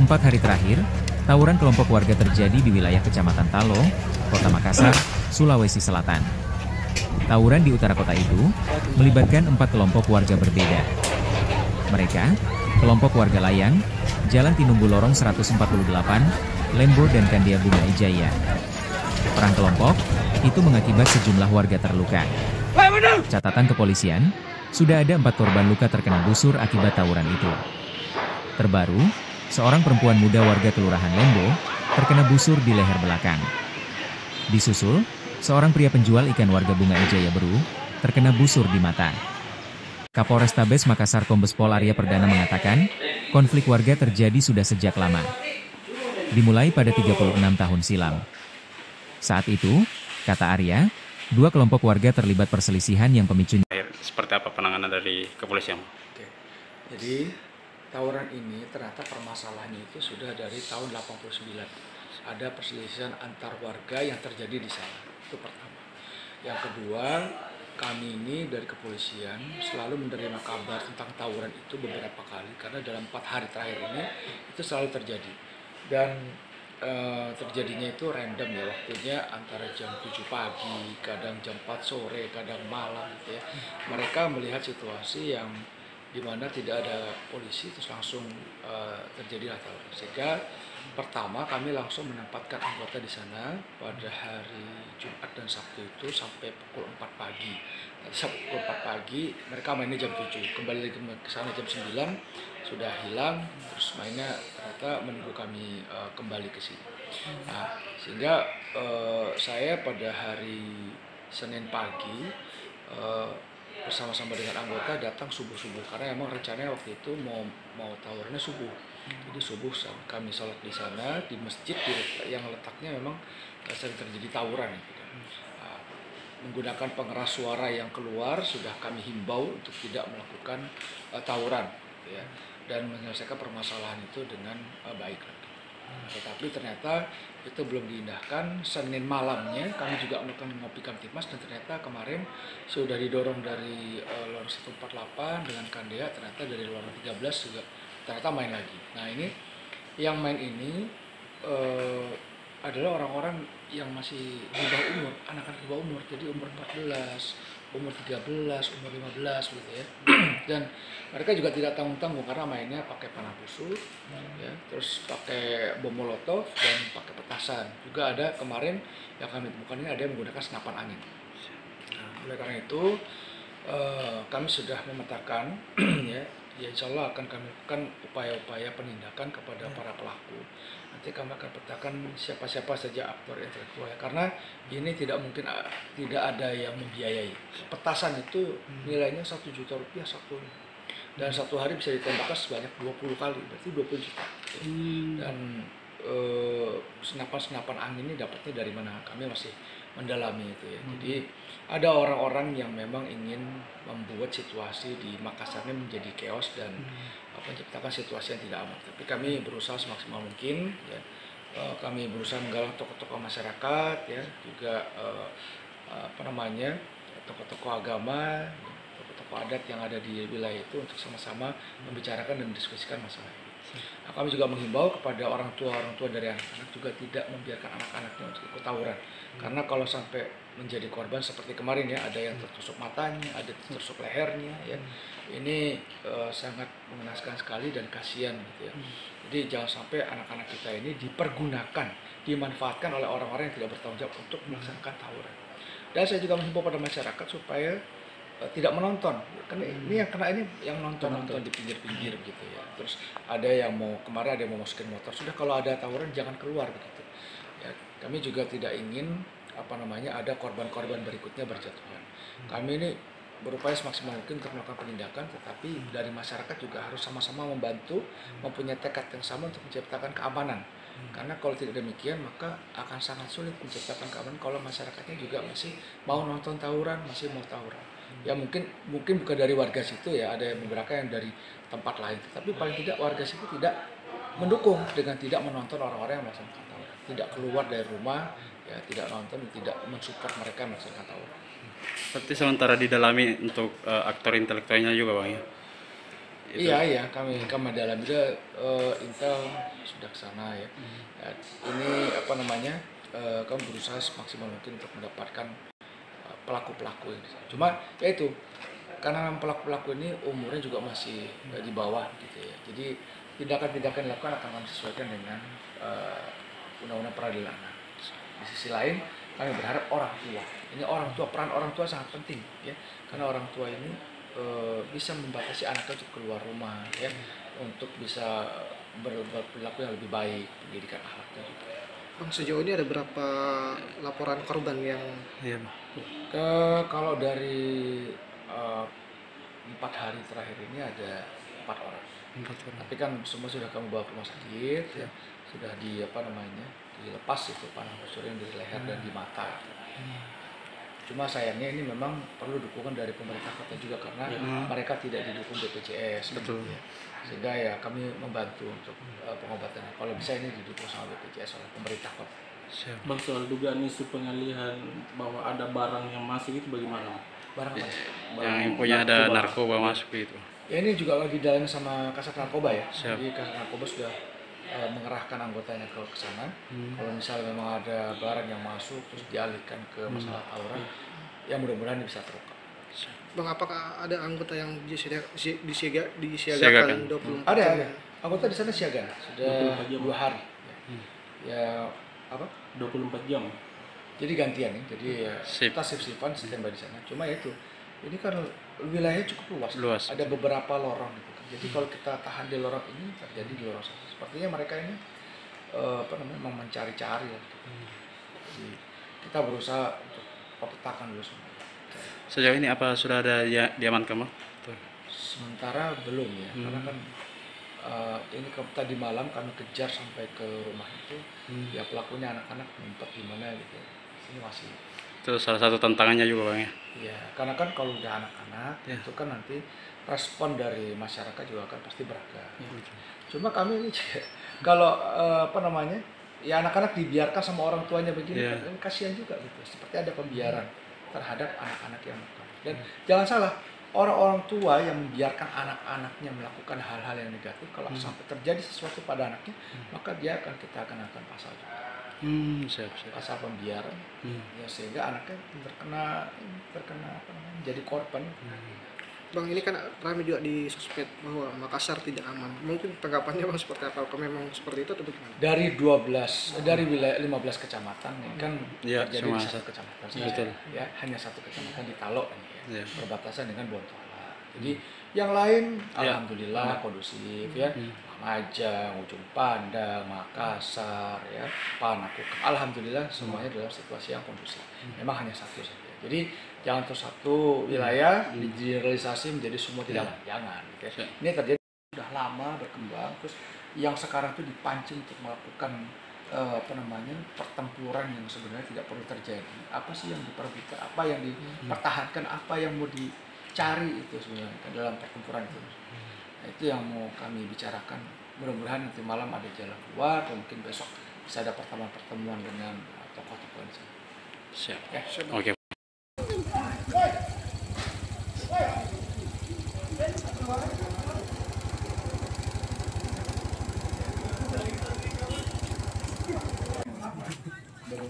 4 hari terakhir, tawuran kelompok warga terjadi di wilayah Kecamatan Talo, Kota Makassar, Sulawesi Selatan. Tawuran di utara kota itu melibatkan 4 kelompok warga berbeda. Mereka, kelompok warga Layang, Jalan Tinumbu Lorong 148, Lembo dan Kandia Bunga Ijaya. Perang kelompok itu mengakibat sejumlah warga terluka. Catatan kepolisian, sudah ada 4 korban luka terkena busur akibat tawuran itu. Terbaru, seorang perempuan muda warga Kelurahan Lembo terkena busur di leher belakang. Disusul, seorang pria penjual ikan warga Bunga Ijaya Beru terkena busur di mata. Kapolrestabes Makassar Kombes Pol Arya Perdana mengatakan, konflik warga terjadi sudah sejak lama. Dimulai pada 36 tahun silam. Saat itu, kata Arya, 2 kelompok warga terlibat perselisihan yang pemicunya. Seperti apa penanganan dari kepolisian? Oke. Jadi tawuran ini ternyata permasalahannya itu sudah dari tahun 89. Ada perselisihan antar warga yang terjadi di sana. Itu pertama. Yang kedua, kami ini dari kepolisian selalu menerima kabar tentang tawuran itu beberapa kali karena dalam 4 hari terakhir ini itu selalu terjadi. Dan terjadinya itu random ya, waktunya antara jam 7 pagi, kadang jam 4 sore, kadang malam gitu ya. Mereka melihat situasi yang dimana tidak ada polisi terus langsung terjadi tawuran. Sehingga pertama kami langsung menempatkan anggota di sana pada hari Jumat dan Sabtu itu sampai pukul 4 pagi. Sampai pukul 4 pagi mereka mainnya jam 7, kembali lagi ke sana jam 9 sudah hilang, terus mainnya ternyata menunggu kami kembali ke sini. Nah, sehingga saya pada hari Senin pagi bersama-sama dengan anggota datang subuh-subuh karena emang rencananya waktu itu mau tawurannya subuh. Jadi subuh kami sholat di sana di masjid yang letaknya memang sering terjadi tawuran. Gitu. Menggunakan pengeras suara yang keluar sudah kami himbau untuk tidak melakukan tawuran, ya, dan menyelesaikan permasalahan itu dengan baik. Tetapi ternyata itu belum diindahkan. Senin malamnya kami juga melakukan ngopi Kamtipmas dan ternyata kemarin sudah didorong dari Lorong 148 dengan Kandea, ternyata dari Lorong 13 juga ternyata main lagi. Nah ini yang main ini adalah orang-orang yang masih di bawah umur, anak-anak di bawah umur, jadi umur 14, umur 13, umur 15 gitu ya. Dan mereka juga tidak tanggung-tanggung karena mainnya pakai panah busur, ya, terus pakai bom molotov dan pakai petasan. Juga ada kemarin yang kami temukan ini ada yang menggunakan senapan angin. Nah, oleh karena itu kami sudah memetakan ya insya Allah akan kami lakukan upaya-upaya penindakan kepada para pelaku. Nanti kami akan petakan siapa-siapa saja aktor intelektual ya, karena ini tidak mungkin tidak ada yang membiayai. Petasan itu nilainya 1 juta rupiah satu, dan satu hari bisa ditembakkan sebanyak 20 kali, berarti 20 juta. Dan senapan-senapan angin ini dapatnya dari mana? Kami masih mendalami itu ya. Jadi ada orang-orang yang memang ingin membuat situasi di Makassar ini menjadi chaos dan menciptakan situasi yang tidak aman. Tapi kami berusaha semaksimal mungkin ya. Kami berusaha menggalang tokoh-tokoh masyarakat ya, juga tokoh-tokoh agama, tokoh-tokoh adat yang ada di wilayah itu untuk sama-sama membicarakan dan mendiskusikan masalah ini. Nah, kami juga menghimbau kepada orang tua dari anak-anak juga tidak membiarkan anak-anaknya untuk ikut tawuran. Karena kalau sampai menjadi korban seperti kemarin ya, ada yang tertusuk matanya, ada tertusuk lehernya ya. Ini sangat mengenaskan sekali dan kasihan gitu ya. Jadi jangan sampai anak-anak kita ini dipergunakan, dimanfaatkan oleh orang-orang yang tidak bertanggung jawab untuk melaksanakan tawuran. Dan saya juga menghimbau pada masyarakat supaya tidak menonton, kan ini yang kena ini yang nonton di pinggir-pinggir gitu ya. Terus ada yang kemarin ada yang mau masukin motor, sudah kalau ada tawuran jangan keluar begitu. Ya, kami juga tidak ingin ada korban-korban berikutnya berjatuhan. Kami ini berupaya semaksimal mungkin untuk melakukan penindakan, tetapi dari masyarakat juga harus sama-sama membantu, mempunyai tekad yang sama untuk menciptakan keamanan. Karena kalau tidak demikian maka akan sangat sulit menciptakan keamanan kalau masyarakatnya juga masih mau nonton tawuran, masih mau tawuran. Ya mungkin bukan dari warga situ ya, ada beberapa yang dari tempat lain, tapi paling tidak warga situ tidak mendukung dengan tidak menonton orang-orang yang melaksanakan tawuran, tidak keluar dari rumah ya, tidak nonton, tidak mensupport mereka melaksanakan tawuran. Berarti sementara didalami untuk aktor intelektualnya juga Bang ya? Iya kami dalam juga intel sudah ke sana ya. Ini apa namanya, kami berusaha semaksimal mungkin untuk mendapatkan pelaku-pelaku ini. Cuma ya itu, karena pelaku-pelaku ini umurnya juga masih di bawah gitu ya. Jadi tindakan-tindakan dilakukan akan kami sesuaikan dengan undang-undang peradilan anak. Di sisi lain kami berharap orang tua, ini peran orang tua sangat penting ya, karena orang tua ini bisa membatasi anaknya untuk keluar rumah ya, untuk bisa berperilaku yang lebih baik, pendidikan akhlaknya juga. Bang, sejauh ini ada berapa laporan korban yang Kalau dari 4 hari terakhir ini ada 4 orang. Tapi kan semua sudah kami bawa ke rumah sakit ya, sudah dilepas itu panah busur yang di leher dan di mata. Cuma sayangnya ini memang perlu dukungan dari pemerintah kota juga, karena mereka tidak didukung BPJS. Betul. Ya. Sehingga ya kami membantu untuk pengobatan. Kalau bisa ini didukung sama BPJS oleh pemerintah kota. Bang, soal dugaan isu pengalihan bahwa ada barang yang masuk itu bagaimana? Barang apa? Yang infonya ada narkoba masuk itu. Ya ini juga lagi didalami sama Kasat Narkoba ya. Jadi Kasat Narkoba sudah mengerahkan anggotanya ke sana. Kalau misalnya memang ada barang yang masuk terus dialihkan ke masalah tawuran, ya mudah-mudahan bisa terungkap. Bang, apakah ada anggota yang disiagakan Siagakan. 24 Ada, jam? ada. Anggota di sana siaga sudah 24 jam. 2 hari. Ya apa? 24 jam. Jadi gantian ya. Jadi ya Sip. kita shift-shiftan standby di sana. Cuma ya itu, ini kan wilayahnya cukup luas. Luas. Ada beberapa lorong gitu. Jadi kalau kita tahan di lorong ini, terjadi di lorong satu. Sepertinya mereka ini memang mencari-cari ya. Gitu. Jadi kita berusaha untuk petakan dulu semua. Sejauh ini apa sudah ada diamankan, Bang? Sementara belum ya, karena kan ini tadi malam kami kejar sampai ke rumah itu, ya pelakunya anak-anak ngumpet di mana gitu. Ini masih. Itu salah satu tantangannya juga, Bang ya. Ya, karena kan kalau udah anak-anak itu kan nanti respon dari masyarakat juga kan pasti beragam. Cuma kami ini kalau ya anak-anak dibiarkan sama orang tuanya begini, kan kasihan juga gitu. Seperti ada pembiaran terhadap anak-anak yang melakukan. Dan jangan salah, orang-orang tua yang membiarkan anak-anaknya melakukan hal-hal yang negatif, kalau sampai terjadi sesuatu pada anaknya, maka dia kita akan pasal juga. Siap. Pasal pembiaran, ya sehingga anaknya terkena jadi korban. Bang, ini kan ramai juga di sosmed bahwa Makassar tidak aman. Mungkin tanggapannya Bang seperti apa? Kalau memang seperti itu atau bagaimana? Dari wilayah 15 kecamatan ini kan terjadi di satu kecamatan saja. Betul. Ya, hanya satu kecamatan di Talok ini ya, Ya. perbatasan dengan Bontoala. Jadi yang lain alhamdulillah kondusif ya. Majang, Ujung Pandang, Makassar ya, Panakukang. Alhamdulillah semuanya dalam situasi yang kondusif. Memang hanya satu saja. Jadi jangan satu wilayah digeneralisasi menjadi semua tidak aman. Jangan. Gitu ya. Ini terjadi sudah lama berkembang, terus yang sekarang itu dipancing untuk melakukan pertempuran yang sebenarnya tidak perlu terjadi. Apa sih yang diperbutkan, apa yang dipertahankan, apa yang mau dicari itu sebenarnya dalam pertempuran itu. Nah, itu yang mau kami bicarakan. Mudah-mudahan nanti malam ada jalan keluar, dan mungkin besok bisa ada pertemuan dengan tokoh-tokoh di sana. Siap. Ya, Oke.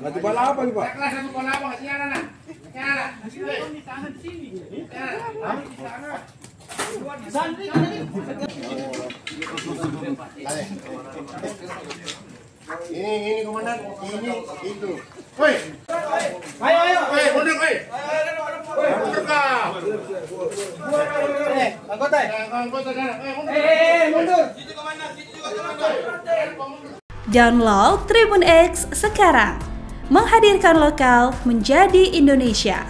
Lagi bola apa nih, Pak? Kelas satu bola apa? Nyala nak. Nyala. Di sana di sini. Di sana. Ini komandan, ini itu. Woi. Ayo. Woi, mundur, woi. Mundur kau. Anggota. Mundur. Download Tribun X sekarang. Menghadirkan lokal menjadi Indonesia.